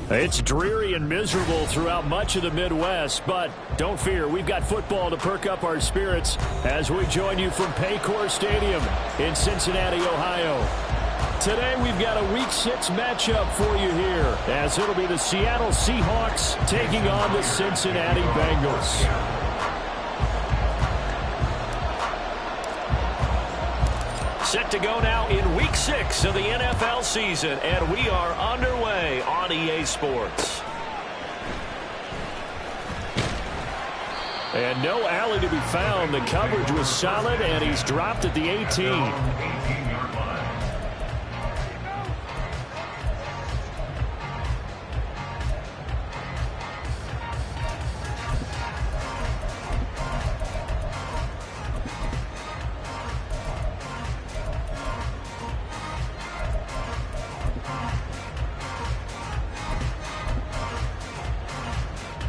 It's dreary and miserable throughout much of the Midwest, but don't fear, we've got football to perk up our spirits as we join you from Pic6 Stadium in Cincinnati, Ohio. Today we've got a Week 6 matchup for you here, as it'll be the Seattle Seahawks taking on the Cincinnati Bengals. Set to go now in Week 6 of the NFL season, and we are underway on EA Sports. And no alley to be found. The coverage was solid, and he's dropped at the 18.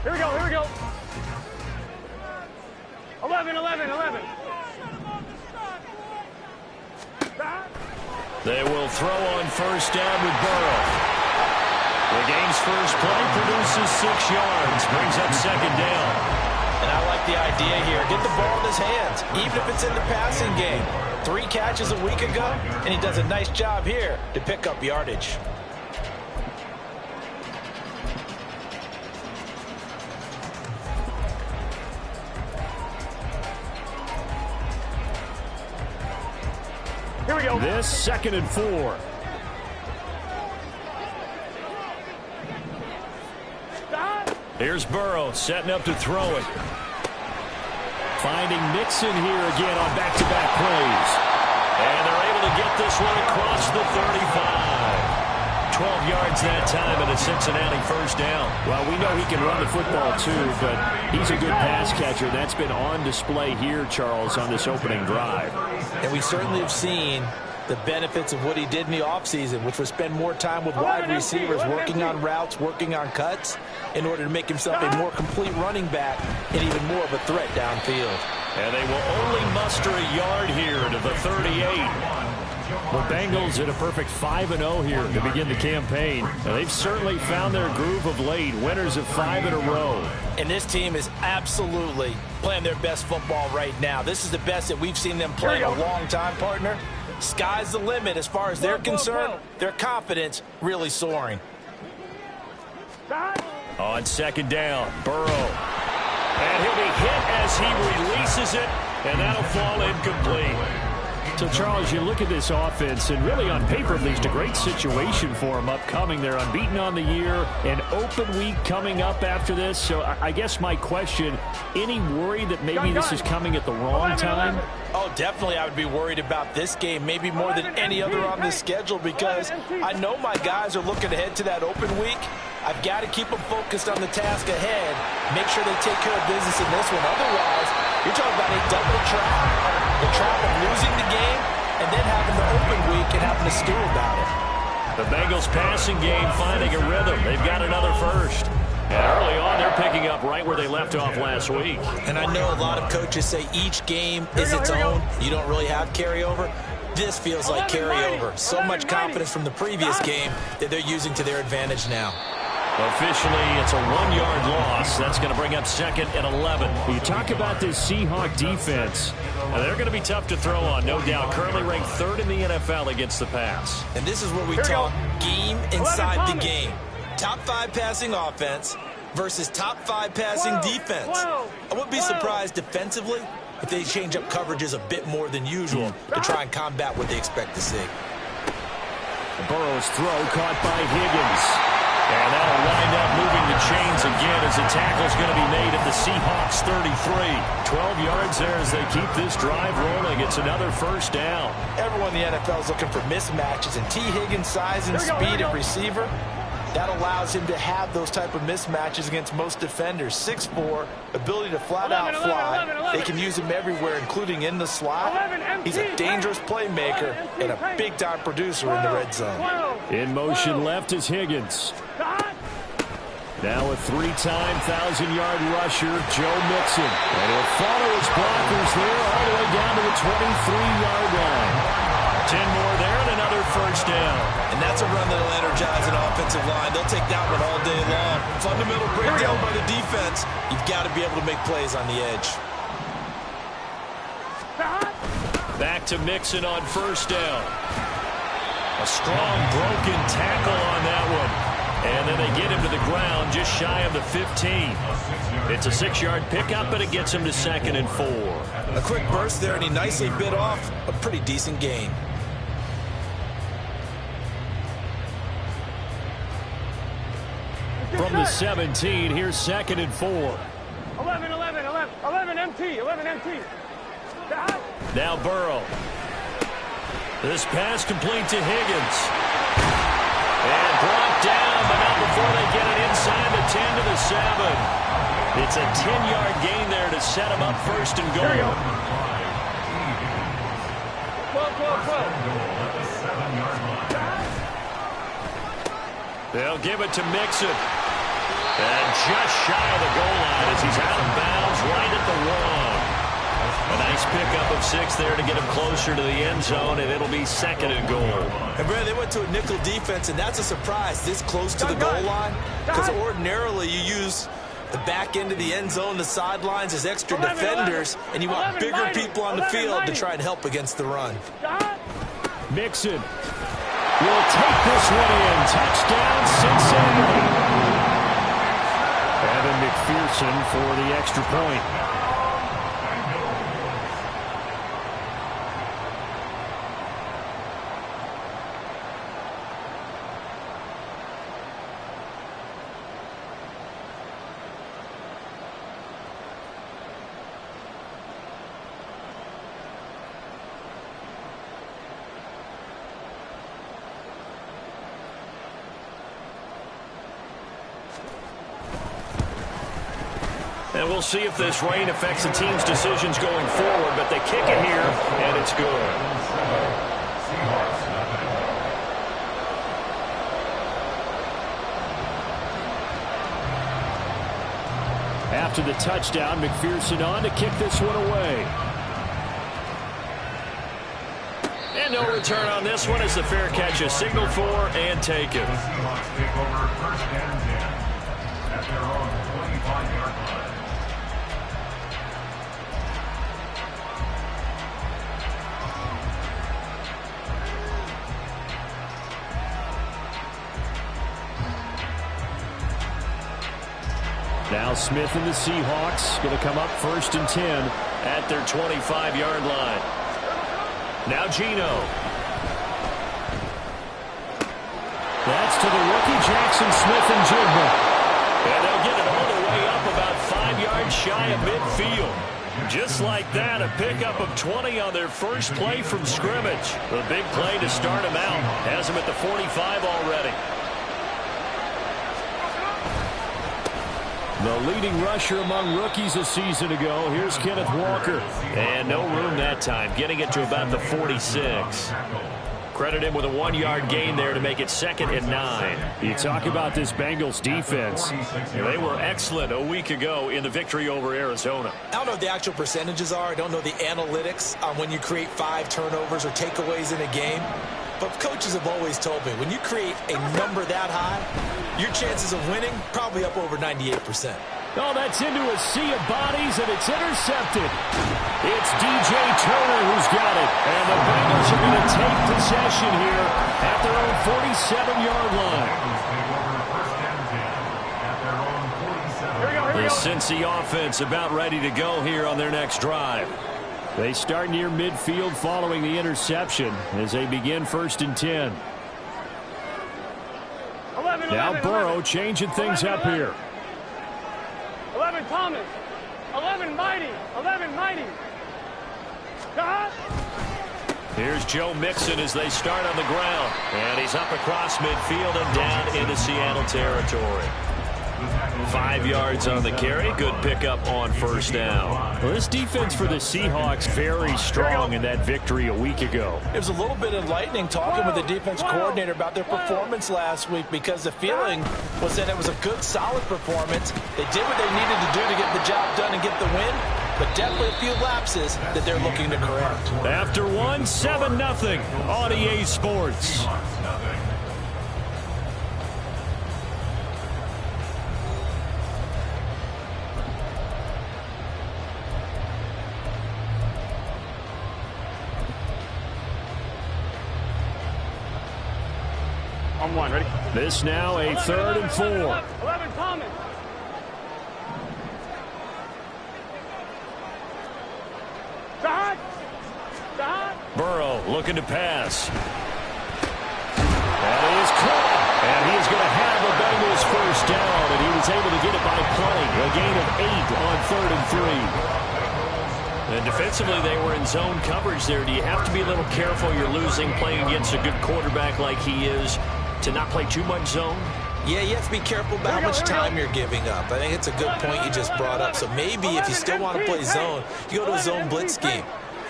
Here we go. 11. They will throw on first down with Burrow. The game's first play produces 6 yards, brings up second down. And I like the idea here. Get the ball in his hands, even if it's in the passing game. 3 catches a week ago, and he does a nice job here to pick up yardage. Here we go. This 2nd and 4. Here's Burrow setting up to throw it. Finding Mixon here again on back-to-back plays. And they're able to get this one across the 35. 12 yards that time and a Cincinnati first down. Well, we know he can run the football too, but he's a good pass catcher. That's been on display here, Charles, on this opening drive. And we certainly have seen the benefits of what he did in the offseason, which was spend more time with wide receivers, working on routes, working on cuts, in order to make himself a more complete running back and even more of a threat downfield. And they will only muster a yard here to the 38. The Bengals at a perfect 5-0 here to begin the campaign. And they've certainly found their groove of late, winners of 5 in a row. And this team is absolutely playing their best football right now. This is the best that we've seen them play in a long time, partner. Sky's the limit as far as they're concerned. Their confidence really soaring. On second down, Burrow. And he'll be hit as he releases it, and that'll fall incomplete. So, Charles, you look at this offense, and really on paper, at least, a great situation for them upcoming. They're unbeaten on the year, an open week coming up after this. So I guess my question, any worry that maybe this is coming at the wrong time? Oh, definitely I would be worried about this game, maybe more than any other on this schedule, because I know my guys are looking ahead to that open week. I've got to keep them focused on the task ahead, make sure they take care of business in this one. Otherwise, you're talking about a double trap. The trap of losing the game and then having the open week and having to stew about it. The Bengals passing game finding a rhythm. They've got another first. And early on, they're picking up right where they left off last week. And I know a lot of coaches say each game is its own. You don't really have carryover. This feels like carryover. So much confidence from the previous game that they're using to their advantage now. Officially, it's a 1-yard loss. That's going to bring up 2nd and 11. You talk about this Seahawk defense. They're going to be tough to throw on, no doubt. Currently ranked 3rd in the NFL against the pass. And this is where we talk game inside the game. Top 5 passing offense versus top 5 passing defense. I wouldn't be surprised defensively if they change up coverages a bit more than usual to try and combat what they expect to see. Burrow's throw caught by Higgins. And that'll wind up moving the chains again as the tackle's going to be made at the Seahawks 33. 12 yards there as they keep this drive rolling. It's another first down. Everyone in the NFL is looking for mismatches, and T. Higgins' size and speed at receiver, that allows him to have those type of mismatches against most defenders. 6'4", ability to flat-out fly. They can use him everywhere, including in the slot. He's a dangerous playmaker and a big-time producer in the red zone. In motion left is Higgins. Now a 3-time 1,000-yard rusher, Joe Mixon. And he'll follow his blockers there all the way down to the 23-yard line. 10 more there and another first down. And that's a run that'll energize an offense offensive line. They'll take that one all day long. Fundamental breakdown by the defense. You've got to be able to make plays on the edge. Back to Mixon on first down. A strong broken tackle on that one. And then they get him to the ground just shy of the 15. It's a 6-yard pickup, but it gets him to 2nd and 4. A quick burst there, and he nicely bit off a pretty decent gain. From the 17, here's 2nd and 4. 11 MT. Now Burrow. This pass complete to Higgins. And brought down, but not before they get it inside the 10 to the 7. It's a 10-yard gain there to set him up 1st and goal. 12. They'll give it to Mixon. And just shy of the goal line as he's out of bounds right at the 1. A nice pickup of 6 there to get him closer to the end zone, and it'll be 2nd and goal. And Brad, they went to a nickel defense, and that's a surprise this close to the goal line, because ordinarily you use the back end of the end zone, the sidelines as extra defenders, and you want bigger people on the field to try and help against the run. Mixon will take this one in. Touchdown, Cincinnati. Evan McPherson for the extra point. And we'll see if this rain affects the team's decisions going forward, but they kick it here, and it's good. After the touchdown, McPherson on to kick this one away. And no return on this one as the fair catch is signaled for and taken. Now Smith and the Seahawks going to come up 1st and 10 at their 25-yard line. Now Geno. That's to the rookie Jackson Smith-Njigba. And they'll get it all the way up about 5 yards shy of midfield. Just like that, a pickup of 20 on their first play from scrimmage. A big play to start them out. Has them at the 45 already. The leading rusher among rookies a season ago. Here's Kenneth Walker. And no room that time, getting it to about the 46. Credit him with a 1-yard gain there to make it 2nd and 9. You talk about this Bengals defense. They were excellent a week ago in the victory over Arizona. I don't know what the actual percentages are. I don't know the analytics on when you create 5 turnovers or takeaways in a game. But coaches have always told me, when you create a number that high, your chances of winning probably up over 98%. Oh, that's into a sea of bodies, and it's intercepted. It's DJ Turner who's got it. And the Bengals are going to take possession here at their own 47-yard line. The Cincy offense about ready to go here on their next drive. They start near midfield following the interception as they begin 1st and 10. 11, now 11, Burrow 11. changing things 11, up 11. here. 11 Thomas. 11 Mighty. 11 Mighty. Here's Joe Mixon as they start on the ground. And he's up across midfield and down into Seattle territory. 5 yards on the carry. Good pickup on 1st down. Well, this defense for the Seahawks very strong in that victory a week ago. It was a little bit enlightening talking with the defense coordinator about their performance last week, because the feeling was that it was a good, solid performance. They did what they needed to do to get the job done and get the win, but definitely a few lapses that they're looking to correct. After one, 7-0 on EA Sports. On one, ready? This now a 3rd and 4. 11, Thomas. Shot. Shot. Burrow looking to pass. That is caught. And he is going to have a Bengals first down, and he was able to get it by playing. A gain of 8 on 3rd and 3. And defensively, they were in zone coverage there. Do you have to be a little careful? You're losing playing against a good quarterback like he is to not play too much zone? Yeah, you have to be careful about how much time you're giving up. I think it's a good point you just brought up. So maybe if you still want to play zone, you go to a zone blitz scheme.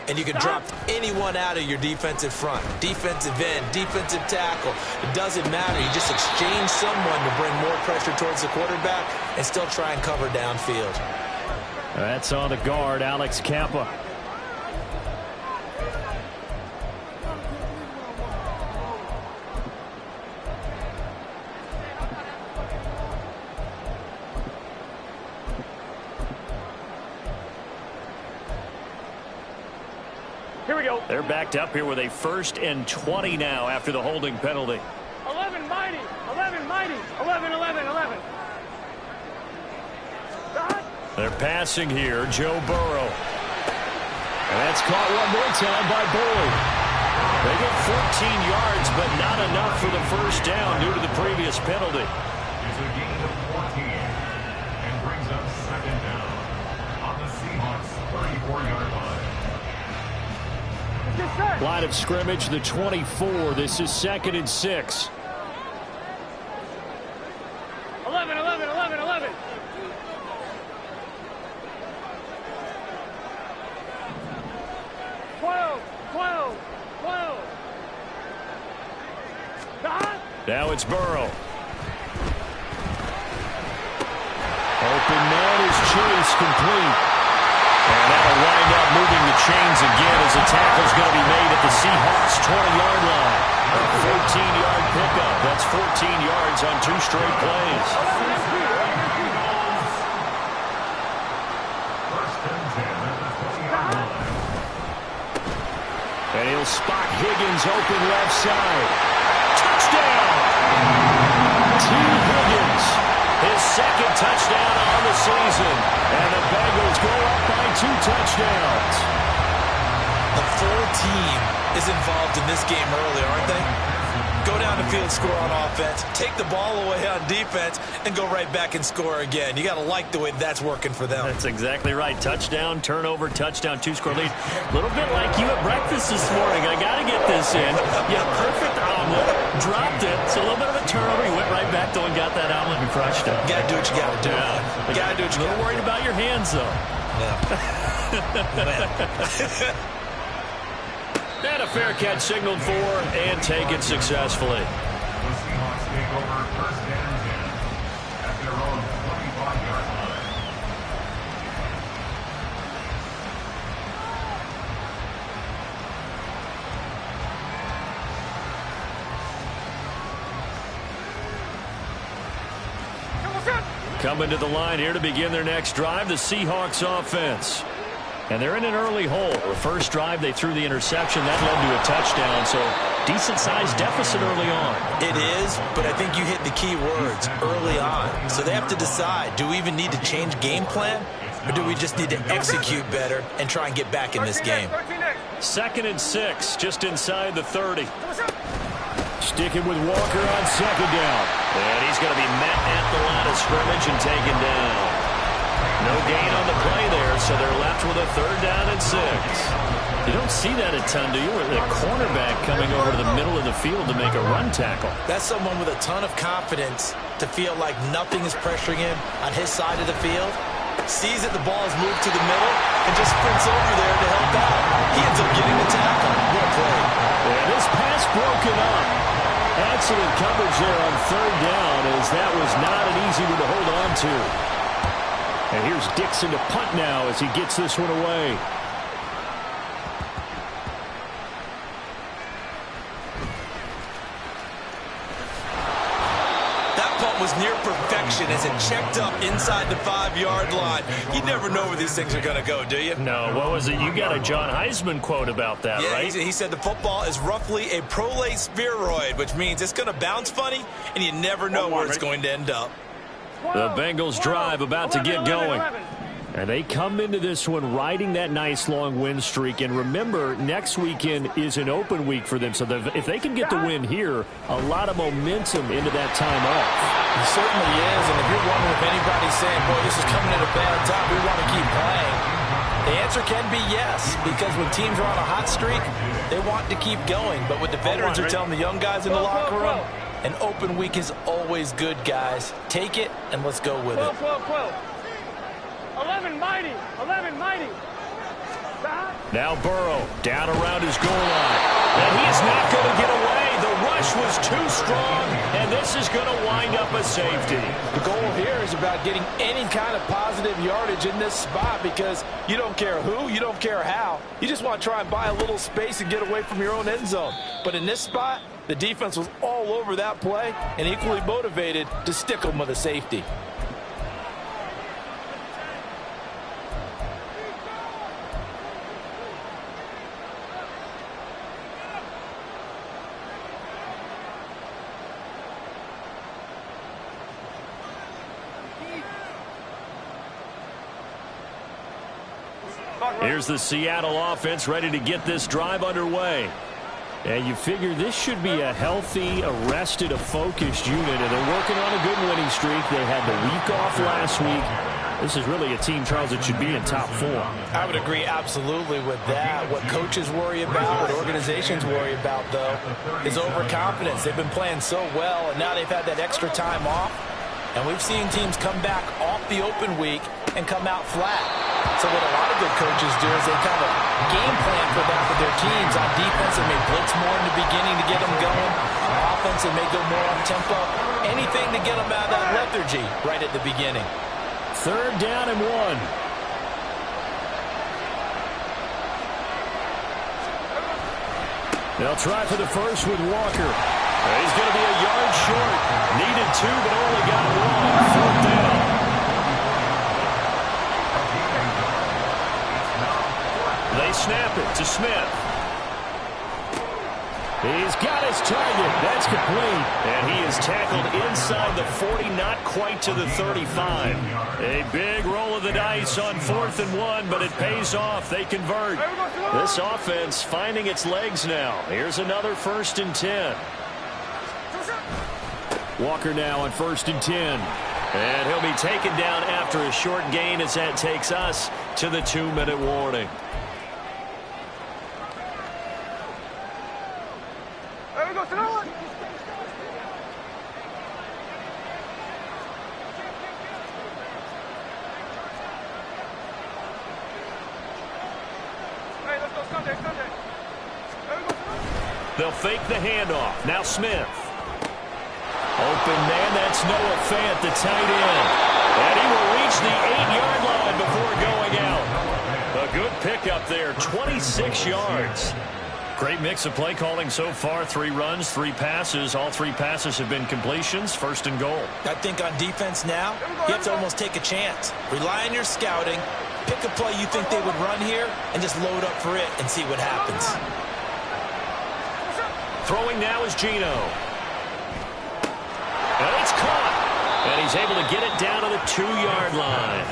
And you can drop anyone out of your defensive front. Defensive end, defensive tackle. It doesn't matter. You just exchange someone to bring more pressure towards the quarterback and still try and cover downfield. That's on the guard, Alex Kappa. Here we go. They're backed up here with a 1st and 20 now after the holding penalty. 11, mighty. 11, mighty. 11, 11, 11. Shot. They're passing here, Joe Burrow. And that's caught one more time by Boyd. They get 14 yards, but not enough for the first down due to the previous penalty. It's a gain of 14 and brings up 2nd down on the Seahawks 34-yard line. Line of scrimmage, the 24. This is 2nd and 6. 11, 11, 11, 11. Now it's Burrow. Open man is Chase, complete. And that'll wind up moving the chains again as the tackle's going to be made at the Seahawks' 20-yard line. A 14-yard pickup. That's 14 yards on 2 straight plays. And he'll spot Higgins open left side. Touchdown! T. Higgins, his 2nd touchdown on the season. And the Bengals go up by 2 touchdowns. The full team is involved in this game early, aren't they? Go down the field, score on offense, take the ball away on defense, and go right back and score again. You got to like the way that's working for them. That's exactly right. Touchdown, turnover, touchdown, 2-score lead. A little bit like you at breakfast this morning. I got to get this in. Yeah, perfect omelet. Dropped it. So a little bit of a turnover. You went right back, though, and got that omelet and crushed it. You got to do what you got to do. Yeah. You got to do what you got to do. A little worried about your hands, though. Yeah. And a fair catch signaled for and taken successfully. The Seahawks take over 1st and 10 at their own 25-yard line. Coming to the line here to begin their next drive, the Seahawks offense. And they're in an early hole. The first drive, they threw the interception. That led to a touchdown, so decent-sized deficit early on. It is, but I think you hit the key words, early on. So they have to decide, do we even need to change game plan, or do we just need to execute better and try and get back in this game? 2nd and 6, just inside the 30. Sticking with Walker on 2nd down. And he's going to be met at the line of scrimmage and taken down. No gain on the play there, so they're left with a 3rd down and 6. You don't see that a ton, do you? Where the cornerback coming over to the middle of the field to make a run tackle. That's someone with a ton of confidence to feel like nothing is pressuring him on his side of the field. Sees that the ball is moved to the middle and just sprints over there to help out. He ends up getting the tackle. What a play. And this pass broken up. Excellent coverage there on 3rd down, as that was not an easy one to hold on to. And here's Dixon to punt now as he gets this one away. That That punt was near perfection as it checked up inside the 5-yard line. You never know where these things are going to go, do you? No, what was it? You got a John Heisman quote about that, yeah, right? He said the football is roughly a prolate spheroid, which means it's going to bounce funny, and you never know where it's going to end up. The Bengals drive about to get going. And they come into this one riding that nice long win streak. And remember, next weekend is an open week for them. So if they can get the win here, a lot of momentum into that time off. It certainly is. And if you're wondering if anybody's saying, boy, this is coming at a bad time, we want to keep playing, the answer can be yes. Because when teams are on a hot streak, they want to keep going. But what the veterans are telling the young guys in the locker room, an open week is always good, guys. Take it, and let's go with it. 11 mighty. 11 mighty. Now Burrow down around his goal line. And he is not going to get away. The rush was too strong, and this is going to wind up a safety. The goal here is about getting any kind of positive yardage in this spot because you don't care who, you don't care how. You just want to try and buy a little space and get away from your own end zone. But in this spot, the defense was all over that play and equally motivated to stick them with a safety. Here's the Seattle offense ready to get this drive underway. And you figure this should be a healthy, arrested, a focused unit. And they're working on a good winning streak. They had the week off last week. This is really a team, Charles, that should be in top form. I would agree absolutely with that. What coaches worry about, what organizations worry about, though, is overconfidence. They've been playing so well, and now they've had that extra time off. And we've seen teams come back off the open week and come out flat. So what a lot of good coaches do is they kind of game plan for that with their teams. On defense, they may blitz more in the beginning to get them going. On offense, they may go more up-tempo. Anything to get them out of that lethargy right at the beginning. 3rd down and 1. They'll try for the first with Walker. He's going to be a yard short. Needed 2, but only got 1. 4th down. They snap it to Smith. He's got his target. That's complete. And he is tackled inside the 40, not quite to the 35. A big roll of the dice on 4th and 1, but it pays off. They convert. This offense finding its legs now. Here's another 1st and 10. Walker now on 1st and 10. And he'll be taken down after a short gain as that takes us to the 2-minute warning. They'll fake the handoff. Now Smith. Open man, that's Noah Fant, the tight end. And he will reach the 8-yard line before going out. A good pickup there, 26 yards. Great mix of play calling so far. 3 runs, 3 passes. All 3 passes have been completions. 1st and goal. I think on defense now, you have to almost take a chance. Rely on your scouting. Pick a play you think they would run here and just load up for it and see what happens. Throwing now is Geno. And it's caught. And he's able to get it down to the 2-yard line.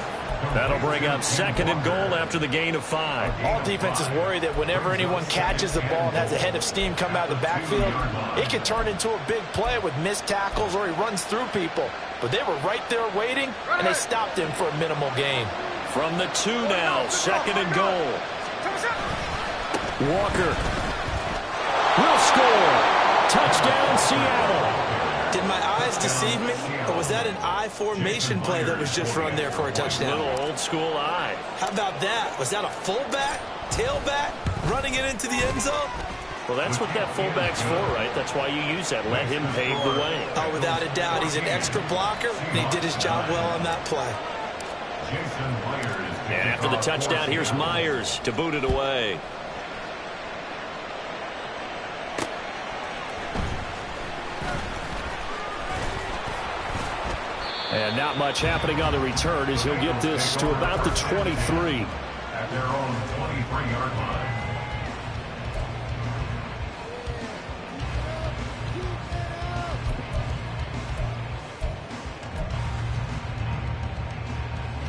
That'll bring up 2nd and goal after the gain of 5. All defenses worry that whenever anyone catches the ball and has a head of steam come out of the backfield, it can turn into a big play with missed tackles or he runs through people. But they were right there waiting, and they stopped him for a minimal gain. From the 2 now, 2nd and goal. Walker will score. Touchdown, Seattle. Did my eyes deceive me, or was that an I formation play that was just run there for a touchdown? Little old school eye. How about that? Was that a fullback, tailback, running it into the end zone? Well, that's what that fullback's for, right? That's why you use that. Let him pave the way. Oh, without a doubt. He's an extra blocker, and he did his job well on that play. And after the touchdown, here's Myers to boot it away. And not much happening on the return as he'll get this to about the 23. At their own 23-yard line.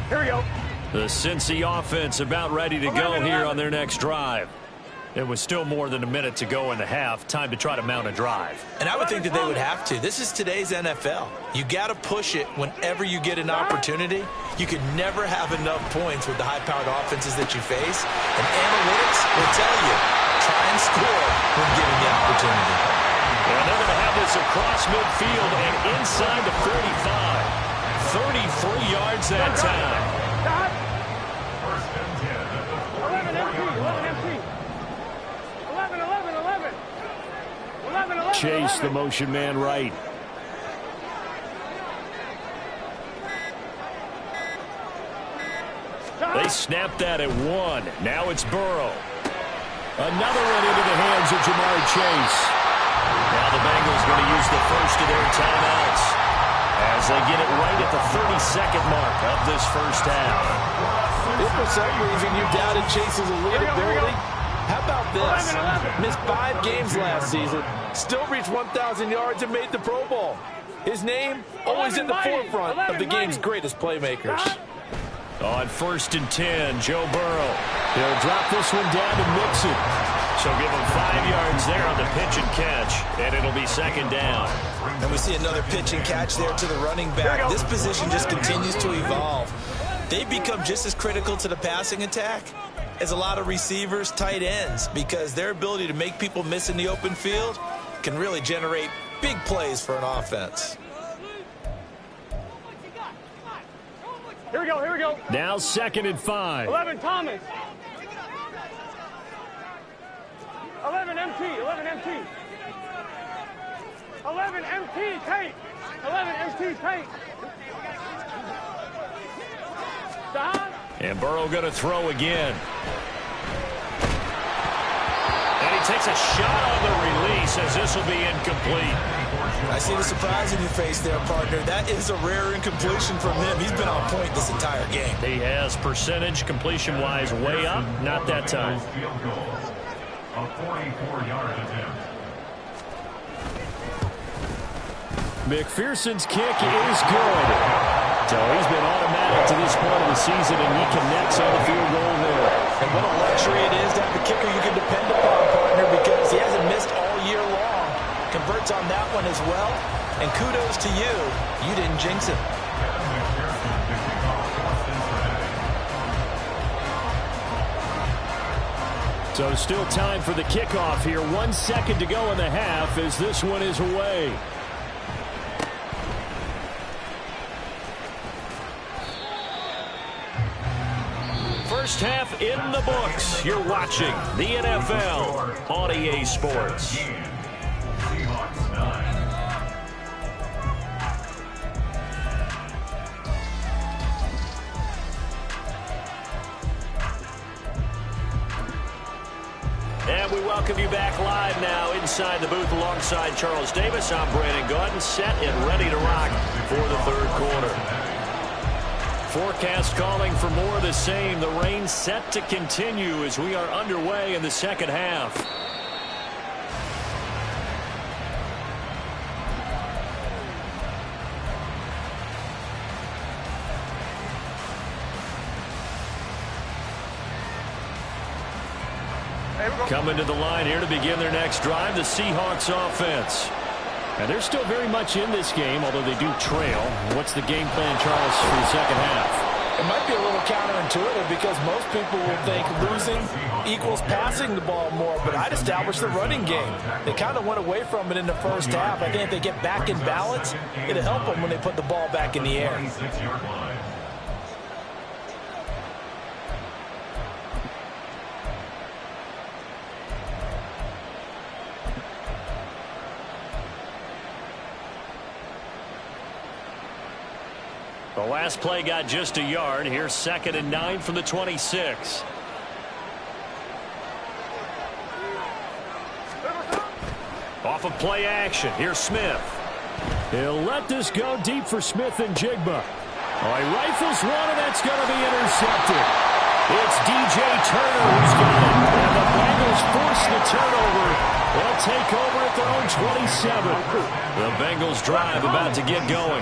Here we go. The Cincy offense about ready to go here on their next drive. It was still more than a minute to go in the half. Time to try to mount a drive. And I would think that they would have to. This is today's NFL. You got to push it whenever you get an opportunity. You can never have enough points with the high-powered offenses that you face. And analytics will tell you, try and score when given the opportunity. And they're going to have this across midfield and inside the 45. 33 yards that time. First and 10 at the 11 empty, 11 empty. 11, 11, 11. 11, 11, Chase 11. the motion man right. They snapped that at 1. Now it's Burrow. Another one into the hands of Jamar Chase. Now the Bengals going to use the first of their timeouts as they get it right at the 32nd mark of this first half. If for some reason you doubted Chase's elite ability, how about this? Missed 5 games last season, still reached 1,000 yards and made the Pro Bowl. His name always in the forefront of the game's greatest playmakers. On 1st and 10, Joe Burrow. He'll drop this one down to Mixon. So give him 5 yards there on the pitch and catch, and it'll be second down. And we see another pitch and catch there to the running back. This position just continues to evolve. They become just as critical to the passing attack as a lot of receivers, tight ends, because their ability to make people miss in the open field can really generate big plays for an offense. Here we go, here we go. Now 2nd and 5. 11 Thomas. 11 MT, 11 MT. 11 MT, Tate. 11 MT, Tate. And Burrow going to throw again. And he takes a shot on the release as this will be incomplete. I see the surprise in your face there, partner. That is a rare incompletion from him. He's been on point this entire game. He has percentage completion-wise way up. Not that time. field goal. A 44-yard attempt. McPherson's kick is good. So he's been automatic to this point of the season, and he connects on the field goal there. And what a luxury it is to have a kicker you can depend upon, partner, because he hasn't missed all year long. Converts on that one as well. And kudos to you. You didn't jinx him. So still time for the kickoff here. 1 second to go in the half as this one is away. First half in the books. You're watching the NFL on EA Sports. Seahawks 9. And we welcome you back live now inside the booth alongside Charles Davis. I'm Brandon Gordon, set and ready to rock for the third quarter. Forecast calling for more of the same. The rain set to continue as we are underway in the second half. Coming to the line here to begin their next drive, the Seahawks offense. And they're still very much in this game, although they do trail. What's the game plan, Charles, for the second half? It might be a little counterintuitive because most people will think losing equals passing the ball more, but I'd establish the running game. They kind of went away from it in the first half. I think if they get back in balance, it'll help them when they put the ball back in the air. 26-yard line. The last play got just a yard. Here's 2nd and 9 from the 26. Off of play action. Here's Smith. He'll let this go deep for Smith and Jigba. Oh, he rifles one, and that's going to be intercepted. It's DJ Turner who's got it. And the Bengals force the turnover. They'll take over at their own 27. The Bengals drive about to get going.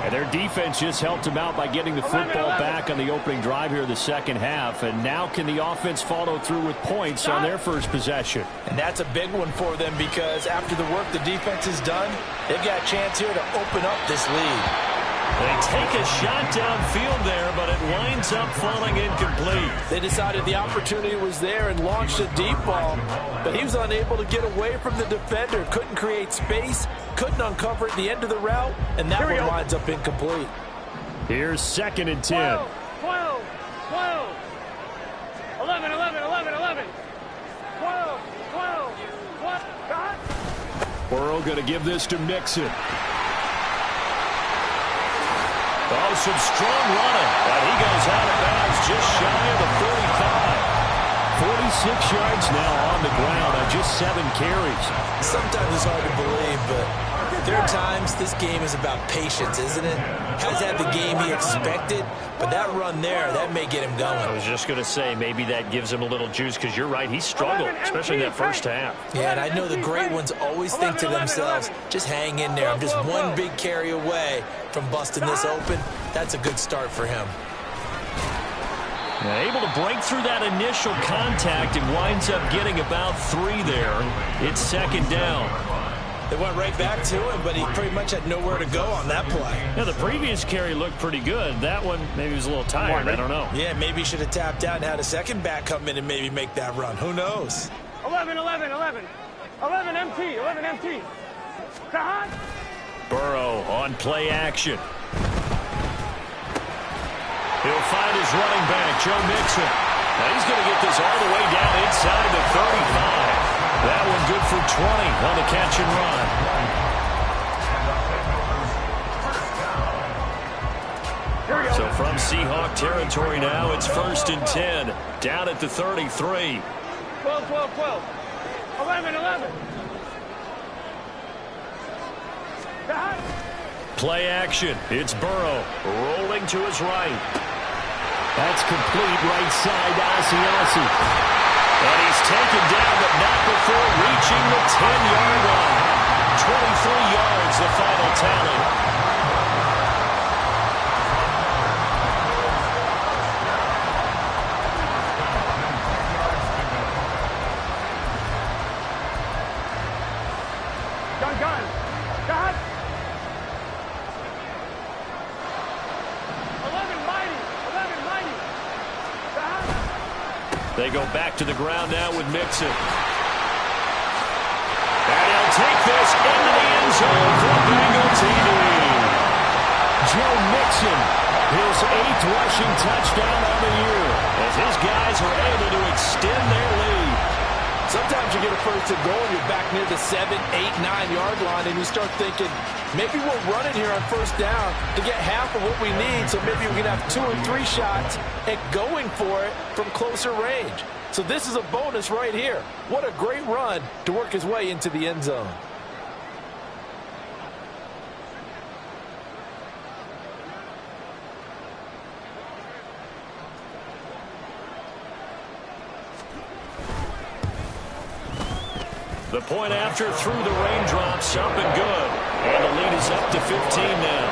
And their defense just helped them out by getting the football back on the opening drive here in the second half. And now can the offense follow through with points on their first possession? And that's a big one for them because after the work the defense has done, they've got a chance here to open up this lead. They take a shot downfield there, but it winds up falling incomplete. They decided the opportunity was there and launched a deep ball, but he was unable to get away from the defender, couldn't create space, couldn't uncover at the end of the route, and that one winds up incomplete. Here's 2nd and 10. 12, 11, 11, 11, 11. 12, 12, 12. God. Burrow going to give this to Mixon. Oh, some strong running. But he goes out of bounds just shy of the 45. 46 yards now on the ground on just 7 carries. Sometimes it's hard to believe, but there are times this game is about patience, isn't it? Has had the game he expected, but that run there, that may get him going. I was just going to say, maybe that gives him a little juice, because you're right, he struggled, especially in that first half. Yeah, and I know the great ones always think to themselves, just hang in there. I'm just one big carry away from busting this open. That's a good start for him. Now, able to break through that initial contact and winds up getting about 3 there. It's 2nd down. They went right back to him, but he pretty much had nowhere to go on that play. Yeah, the previous carry looked pretty good. That one, maybe he was a little tired. I don't know. Yeah, maybe he should have tapped out and had a second back come in and maybe make that run. Who knows? 11, 11, 11. 11 MT, 11 MT. God. Burrow on play action. He'll find his running back, Joe Mixon. Now he's going to get this all the way down inside the 35. That one good for 20 on the catch and run. So from Seahawk territory now, it's 1st and 10. Down at the 33. 12, 12, 12. 11, 11. God. Play action. It's Burrow rolling to his right. That's complete right side to Asiasi. And he's taken down, but not before reaching the 10-yard line. 23 yards, the final tally. Gun. God. 11 mighty. 11 mighty. God. They go back to the ground now with Mixon. And he'll take this into the end zone for Bengal TD. Joe Mixon, his 8th rushing touchdown on the year, as his guys are able to extend their lead. Sometimes you get a 1st and goal, you're back near the 7, 8, 9-yard line, and you start thinking, maybe we'll run it here on 1st down to get half of what we need, so maybe we can have 2 or 3 shots at going for it from closer range. So this is a bonus right here. What a great run to work his way into the end zone. The point after through the raindrops, up and good. And the lead is up to 15 now.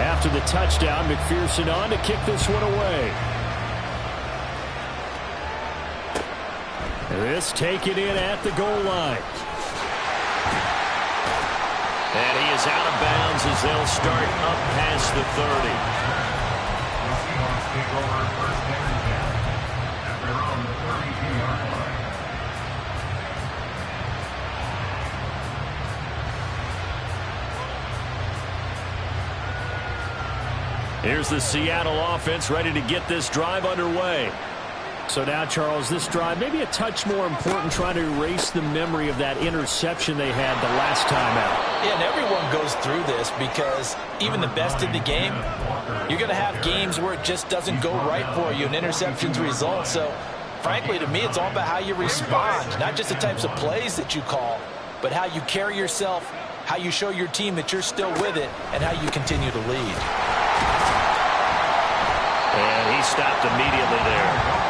After the touchdown, McPherson on to kick this one away. This taken in at the goal line. And he is out of bounds as they'll start up past the 30. The Seahawks take over 1st and 10 at their own 32-yard line. Here's the Seattle offense ready to get this drive underway. So now, Charles, this drive maybe a touch more important, trying to erase the memory of that interception they had the last time out. Yeah, and everyone goes through this because even the best in the game, you're going to have games where it just doesn't go right for you and interceptions result. So, frankly, to me, it's all about how you respond, not just the types of plays that you call, but how you carry yourself, how you show your team that you're still with it, and how you continue to lead. And he stopped immediately there.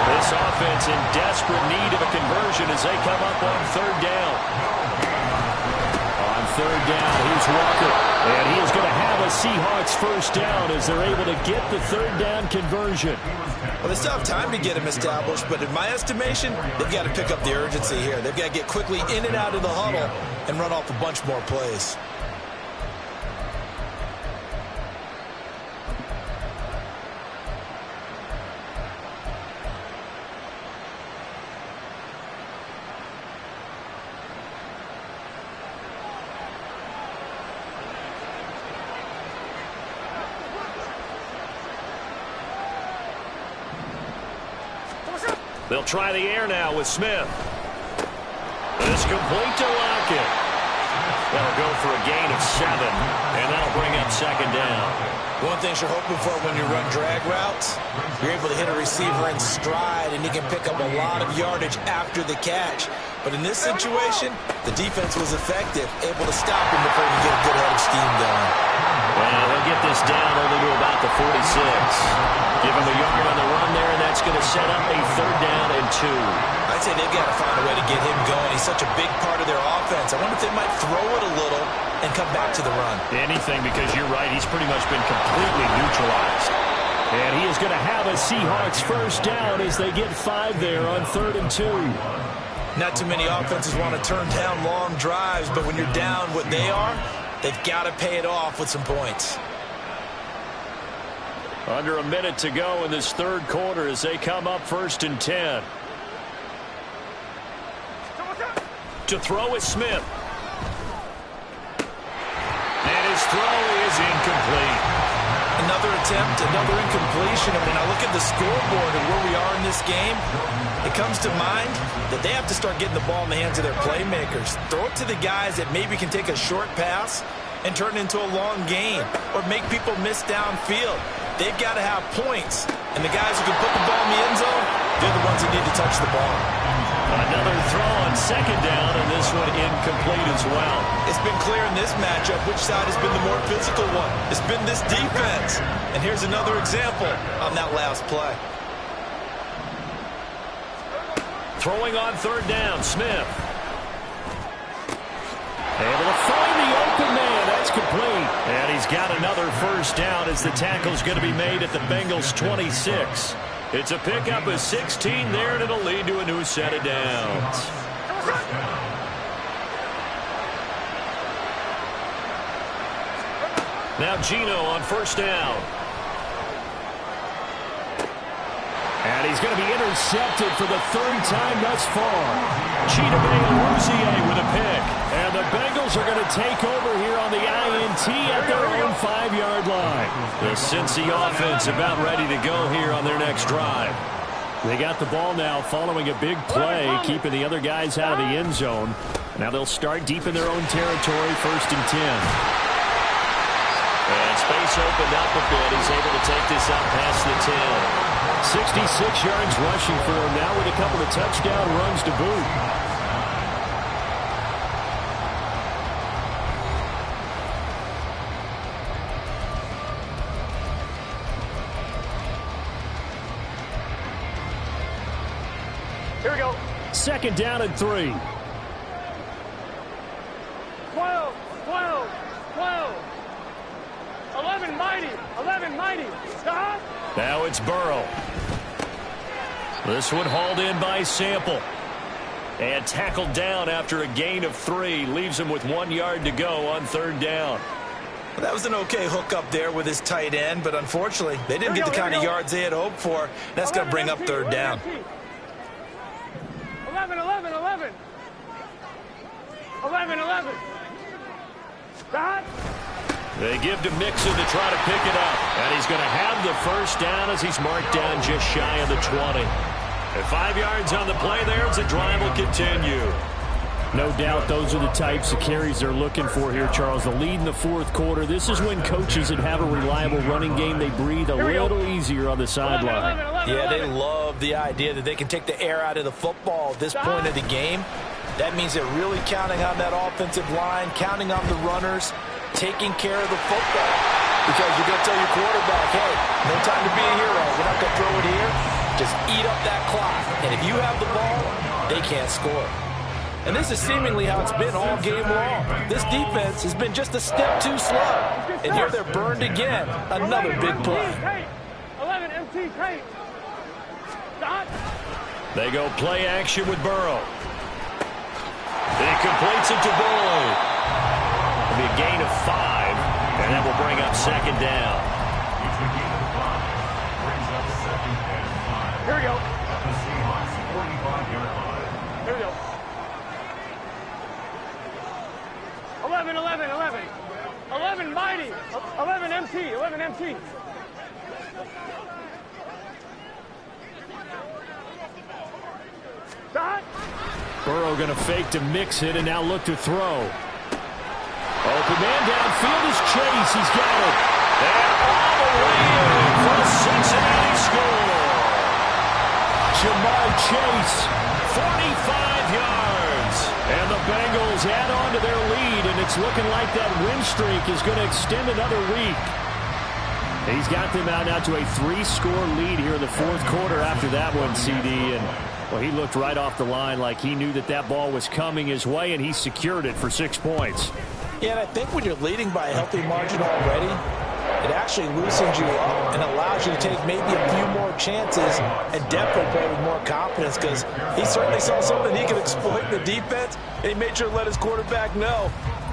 This offense in desperate need of a conversion as they come up on third down. On third down, here's Walker. And he is going to have a Seahawks first down as they're able to get the third down conversion. Well, they still have time to get him established, but in my estimation, they've got to pick up the urgency here. They've got to get quickly in and out of the huddle and run off a bunch more plays. They'll try the air now with Smith. It's complete to Lockett. That'll go for a gain of 7, and that'll bring up second down. One thing you're hoping for when you run drag routes, you're able to hit a receiver in stride, and he can pick up a lot of yardage after the catch. But in this situation, the defense was effective, able to stop him before he could get a good head of steam going. Well, they'll get this down only to about the 46. Give him a yard on the run there, and that's going to set up a third down and 2. I'd say they've got to find a way to get him going. He's such a big part of their offense. I wonder if they might throw it a little and come back to the run. Anything, because you're right, he's pretty much been completely neutralized. And he is going to have a Seahawks first down as they get 5 there on third and 2. Not too many offenses want to turn down long drives, but when you're down what they are, they've got to pay it off with some points. Under a minute to go in this third quarter as they come up first and 10. To throw is Smith. And his throw is incomplete. Another attempt, another incompletion. And when I look at the scoreboard and where we are in this game, it comes to mind that they have to start getting the ball in the hands of their playmakers. Throw it to the guys that maybe can take a short pass and turn it into a long gain or make people miss downfield. They've got to have points. And the guys who can put the ball in the end zone, they're the ones that need to touch the ball. Another throw on second down, and this one incomplete as well. It's been clear in this matchup which side has been the more physical one. It's been this defense. And here's another example on that last play. Throwing on third down, Smith. Able to find the open man. That's complete. And he's got another first down as the tackle's going to be made at the Bengals' 26. It's a pickup of 16 there, and it'll lead to a new set of downs. Now Gino on first down. And he's going to be intercepted for the third time thus far. Chidobe with a pick. And the Bengals are going to take over here on the INT at their own 5-yard line. The Cincy offense about ready to go here on their next drive. They got the ball now following a big play, keeping the other guys out of the end zone. Now they'll start deep in their own territory, first and 10. And space opened up a bit. He's able to take this out past the 10. 66 yards rushing for him now with a couple of touchdown runs to boot. Here we go. Second down and 3. 12, 12, 12. 11 mighty, 11 mighty. Stop. Now it's Burrow. This one hauled in by Sample. And tackled down after a gain of 3. Leaves him with 1 yard to go on third down. Well, that was an okay hook up there with his tight end, but unfortunately, they didn't get the kind of yards they had hoped for. That's going to bring up third down. 11, 11, 11. 11, 11. Stop. They give to Mixon to try to pick it up. And he's going to have the first down as he's marked down just shy of the 20. And 5 yards on the play there as the drive will continue. No doubt those are the types of carries they're looking for here, Charles. The lead in the fourth quarter. This is when coaches that have a reliable running game, they breathe a little easier on the sideline. Yeah, they love the idea that they can take the air out of the football at this point of the game. That means they're really counting on that offensive line, counting on the runners, taking care of the football. Because you're going to tell your quarterback, hey, no time to be a hero. We're not going to throw it here. Just eat up that clock. And if you have the ball, they can't score. And this is seemingly how it's been all game long. This defense has been just a step too slow. And here they're burned again. Another big play. 11 MT Kate. Stop. They go play action with Burrow. He completes it to Boyd. It'll be a gain of 5, and that will bring up second down. It's a gain of 5. Brings up second and 5. Here we go. At the Seahawks 45-yard line. Here we go. 11, 11, 11. 11 mighty. 11 MT. 11 MT. Stop. Burrow going to fake to mix it and now look to throw. Open man downfield is Chase. He's got it. And all the way in for a Cincinnati score. Jamar Chase. 45 yards. And the Bengals add on to their lead, and it's looking like that win streak is going to extend another week. He's got them out now to a 3-score lead here in the fourth quarter after that one, CD. And, well, he looked right off the line like he knew that that ball was coming his way, and he secured it for 6 points. Yeah, and I think when you're leading by a healthy margin already, it actually loosens you up and allows you to take maybe a few more chances and definitely play with more confidence, because he certainly saw something he could exploit in the defense, and he made sure to let his quarterback know,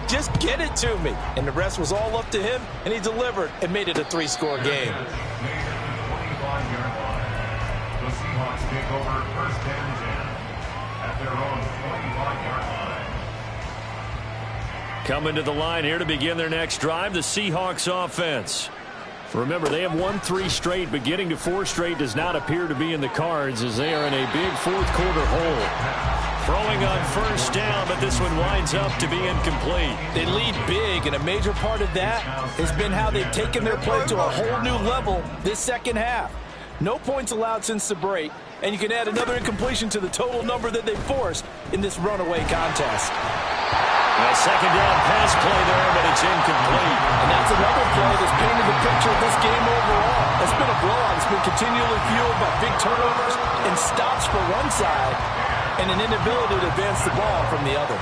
just get it to me. And the rest was all up to him, and he delivered and made it a 3-score game. 25-yard line. The Seahawks take over first and 10 at their own 25-yard line. Coming to the line here to begin their next drive, the Seahawks offense. Remember, they have won 3 straight, but getting to 4 straight does not appear to be in the cards as they are in a big fourth quarter hole. Throwing on first down, but this one winds up to be incomplete. They lead big, and a major part of that has been how they've taken their play to a whole new level this second half. No points allowed since the break, and you can add another incompletion to the total number that they forced in this runaway contest. A second down pass play there, but it's incomplete. And that's another play that's painted the picture of this game overall. It's been a blowout. It's been continually fueled by big turnovers and stops for one side and an inability to advance the ball from the other.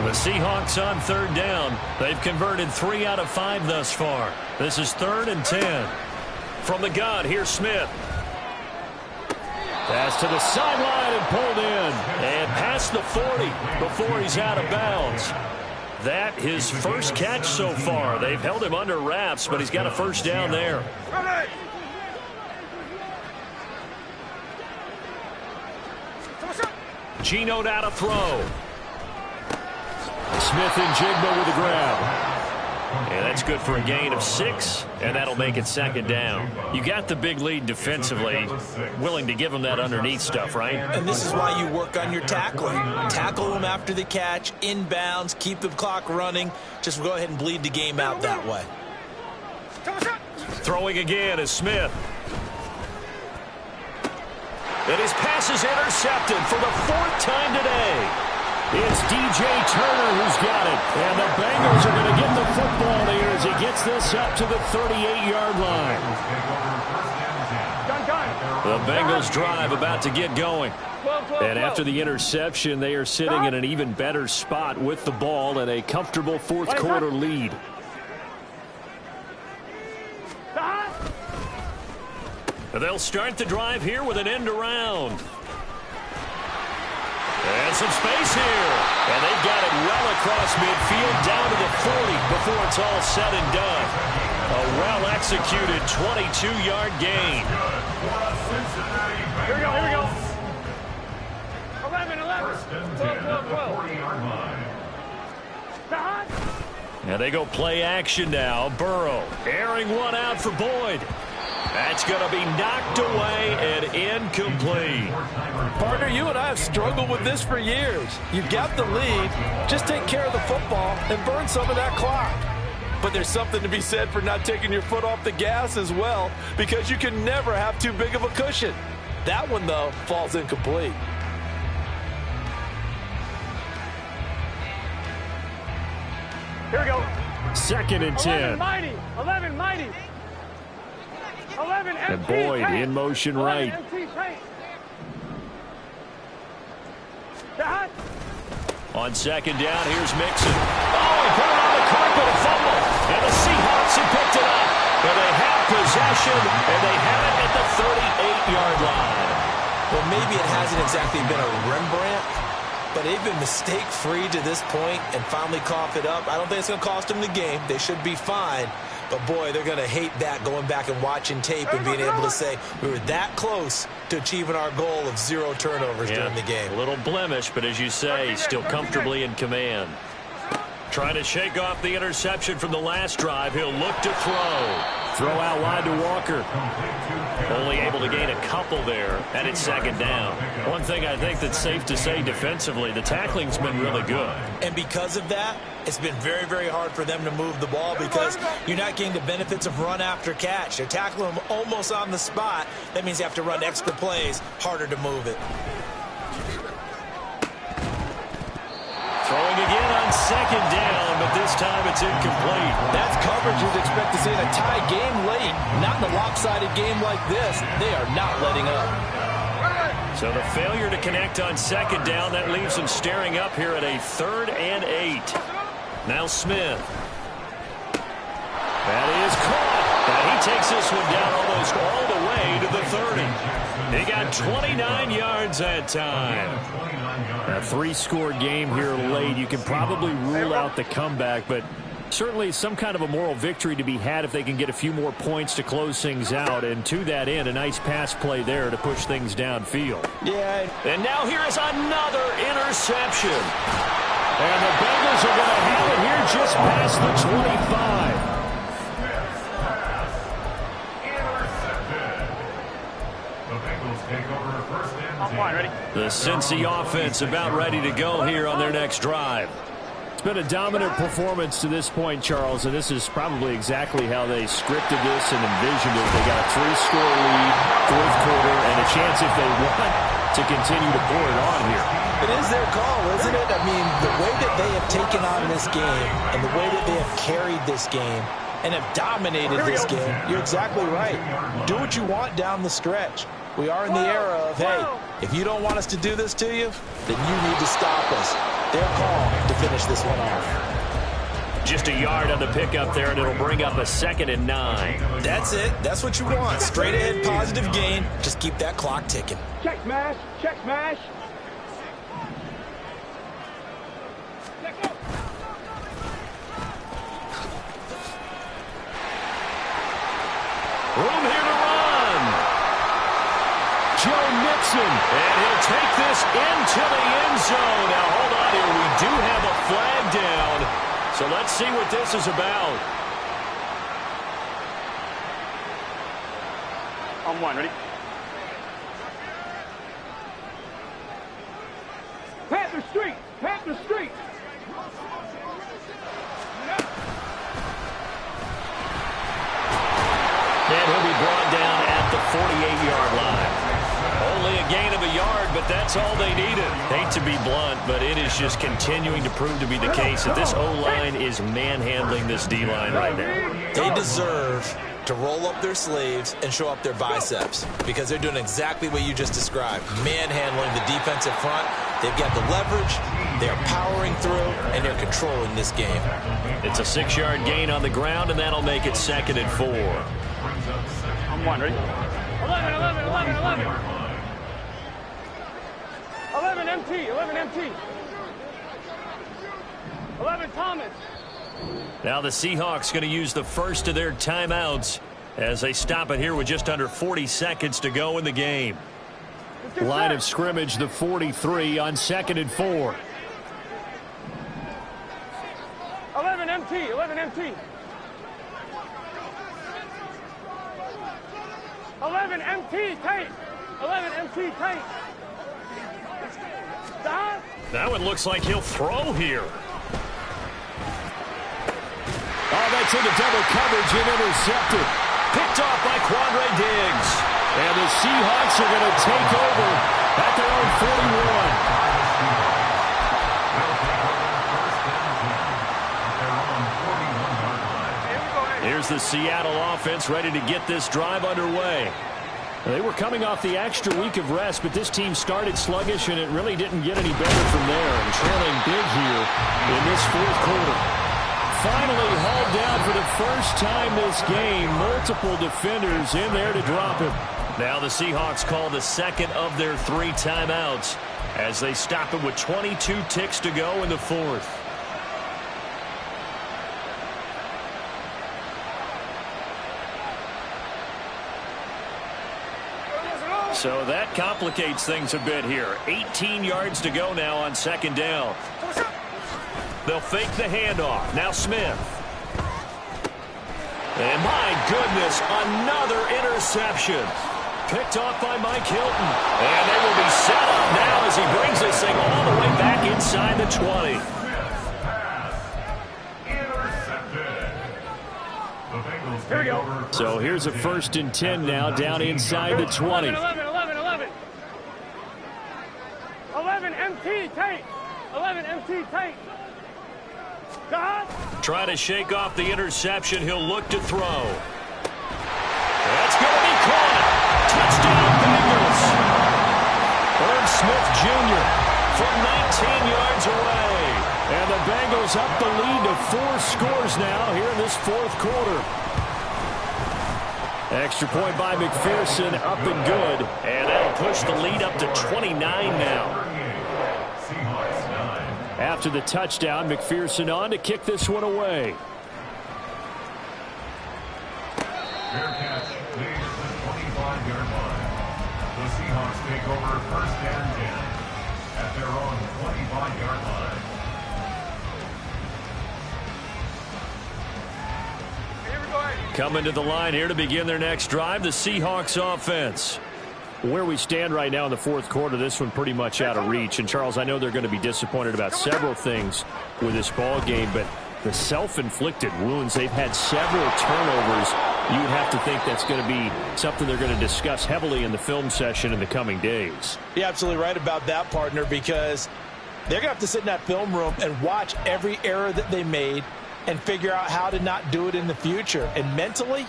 The Seahawks on third down. They've converted 3 out of 5 thus far. This is 3rd and 10. From the gun, here's Smith. Pass to the sideline and pulled in. And past the 40 before he's out of bounds. That his first catch so far. They've held him under wraps, but he's got a first down there. Geno out to throw. Smith and Jigba with the grab. And that's good for a gain of 6, and that'll make it second down. You got the big lead defensively, willing to give them that underneath stuff, right? And this is why you work on your tackling. Tackle them after the catch, inbounds, keep the clock running. Just go ahead and bleed the game out that way. Throwing again is Smith. And his pass is intercepted for the 4th time today. It's DJ Turner who's got it. And the Bengals are going to get the football here as he gets this up to the 38-yard line. The Bengals drive about to get going. And after the interception, they are sitting in an even better spot with the ball and a comfortable fourth quarter lead. They'll start the drive here with an end around. And some space here. And they've got it well across midfield down to the 40 before it's all said and done. A well-executed 22-yard gain. Here we go, here we go. 11, 11. 12, 12, 12. 40-yard line. And they go play action now. Burrow airing one out for Boyd. That's going to be knocked away and incomplete. Partner, you and I have struggled with this for years. You've got the lead. Just take care of the football and burn some of that clock. But there's something to be said for not taking your foot off the gas as well, because you can never have too big of a cushion. That one, though, falls incomplete. Here we go. 2nd and 10. 11 mighty. 11 mighty. 11 empty. And Boyd paint. in motion 11 right. empty paint. They're hot. On 2nd down, here's Mixon. Oh, he put it on the carpet, a fumble. And the Seahawks have picked it up. And they have possession, and they have it at the 38-yard line. Well, maybe it hasn't exactly been a Rembrandt, but they've been mistake-free to this point and finally coughed it up. I don't think it's going to cost them the game. They should be fine. But, boy, they're going to hate that, going back and watching tape and being able to say we were that close to achieving our goal of 0 turnovers during the game. A little blemish, but as you say, still comfortably in command. Trying to shake off the interception from the last drive. He'll look to throw. Throw out wide to Walker. Only able to gain a couple there, and it's 2nd down. One thing I think that's safe to say defensively, the tackling's been really good. And because of that, it's been very, very hard for them to move the ball because you're not getting the benefits of run after catch. They're tackling them almost on the spot. That means you have to run extra plays, harder to move it. Throwing again on 2nd down, but this time it's incomplete. That's coverage you'd expect to see in a tie game late. Not in a lopsided game like this. They are not letting up. So the failure to connect on 2nd down, that leaves them staring up here at a 3rd and 8. Now Smith. That is caught. And he takes this one down almost all the way to the 30. He got 29 yards that time. A 3-score game here late. You can probably rule out the comeback, but certainly some kind of a moral victory to be had if they can get a few more points to close things out. And to that end, a nice pass play there to push things downfield. Yeah. And now here is another interception. And the Bengals are going to have it here just past the 25. The Cincy offense about ready to go here on their next drive. It's been a dominant performance to this point, Charles, and this is probably exactly how they scripted this and envisioned it. They got a 3-score lead, 4th quarter, and a chance if they want to continue to pour it on here. It is their call, isn't it? I mean, the way that they have taken on this game and the way that they have carried this game and have dominated this game, you're exactly right. Do what you want down the stretch. We are in the era of, hey, if you don't want us to do this to you, then you need to stop us. Their call to finish this one off. Just a yard on the pickup there, and it'll bring up a 2nd and 9. That's it. That's what you want. Straight ahead positive gain. Just keep that clock ticking. Check smash. Check smash. Room here to run. Joe Mixon, and he'll take this into the end zone. Now, hold on here. We do have a flag down, so let's see what this is about. On 1, ready? Panther Street! Panther Street! And he'll be brought down at the 48-yard line. Only a gain of a yard, but that's all they needed. Hate to be blunt, but it is just continuing to prove to be the case that this O-line is manhandling this D-line right now. They deserve to roll up their sleeves and show up their biceps because they're doing exactly what you just described, manhandling the defensive front. They've got the leverage, they're powering through, and they're controlling this game. It's a 6-yard gain on the ground, and that'll make it 2nd and 4. On 1, ready? 11, 11, 11, 11. 11 MT, 11 MT. 11 Thomas. Now the Seahawks going to use the first of their timeouts as they stop it here with just under 40 seconds to go in the game. Line of scrimmage, the 43 on 2nd and 4. 11 MT. MT, 11 MT. 11 MT, tight. 11 MT, tight. Stop. That one looks like he'll throw here. Oh, that's into double coverage and intercepted. Picked off by Quandre Diggs. And the Seahawks are going to take over at their own 41. Here's the Seattle offense ready to get this drive underway. They were coming off the extra week of rest, but this team started sluggish, and it really didn't get any better from there. And trailing big here in this fourth quarter. Finally hauled down for the first time this game. Multiple defenders in there to drop him. Now the Seahawks call the second of their 3 timeouts as they stop it with 22 ticks to go in the fourth. So that complicates things a bit here. 18 yards to go now on second down. They'll fake the handoff. Now Smith. And my goodness, another interception. Picked off by Mike Hilton. And they will be set up now as he brings this thing all the way back inside the 20. Here we go. So here's a 1st and 10 now down inside the 20. 11 MT, tight. 11 MT, tight. Stop. Try to shake off the interception. He'll look to throw. That's going to be caught. Touchdown, Bengals. Irv Smith Jr. from 19 yards away. And the Bengals up the lead to 4 scores now here in this fourth quarter. Extra point by McPherson, up and good. And that'll push the lead up to 29 now. After the touchdown, McPherson on to kick this one away. Fair catch leads the 25-yard line. The Seahawks take over 1st and 10 at their own 25-yard line. Coming to the line here to begin their next drive, the Seahawks offense. Where we stand right now in the fourth quarter, this one pretty much out of reach. And, Charles, I know they're going to be disappointed about several things with this ball game, but the self-inflicted wounds, they've had several turnovers. You would have to think that's going to be something they're going to discuss heavily in the film session in the coming days. You're absolutely right about that, partner, because they're going to have to sit in that film room and watch every error that they made and figure out how to not do it in the future. And mentally,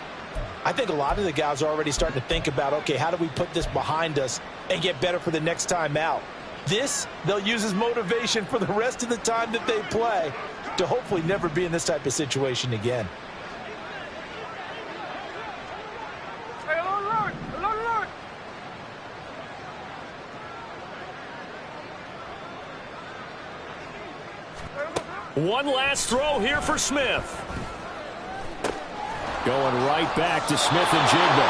I think a lot of the guys are already starting to think about, okay, how do we put this behind us and get better for the next time out? This, they'll use as motivation for the rest of the time that they play to hopefully never be in this type of situation again. Hey, alone. One last throw here for Smith. Going right back to Smith and Jigba.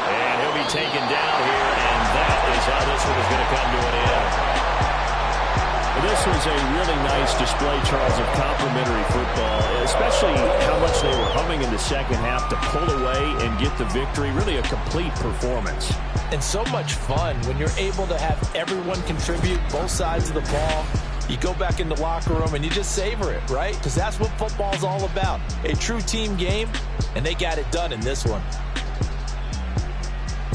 And he'll be taken down here, and that is how this one is going to come to an end. This was a really nice display, Charles, of complimentary football, especially how much they were humming in the second half to pull away and get the victory. Really a complete performance. And so much fun when you're able to have everyone contribute, both sides of the ball. You go back in the locker room and you just savor it, right? Because that's what football's all about. A true team game, and they got it done in this one.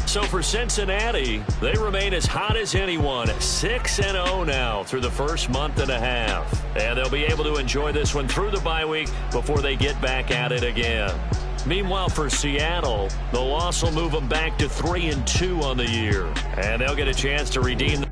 So for Cincinnati, they remain as hot as anyone, 6-0 now through the first month and a half. And they'll be able to enjoy this one through the bye week before they get back at it again. Meanwhile, for Seattle, the loss will move them back to 3-2 on the year. And they'll get a chance to redeem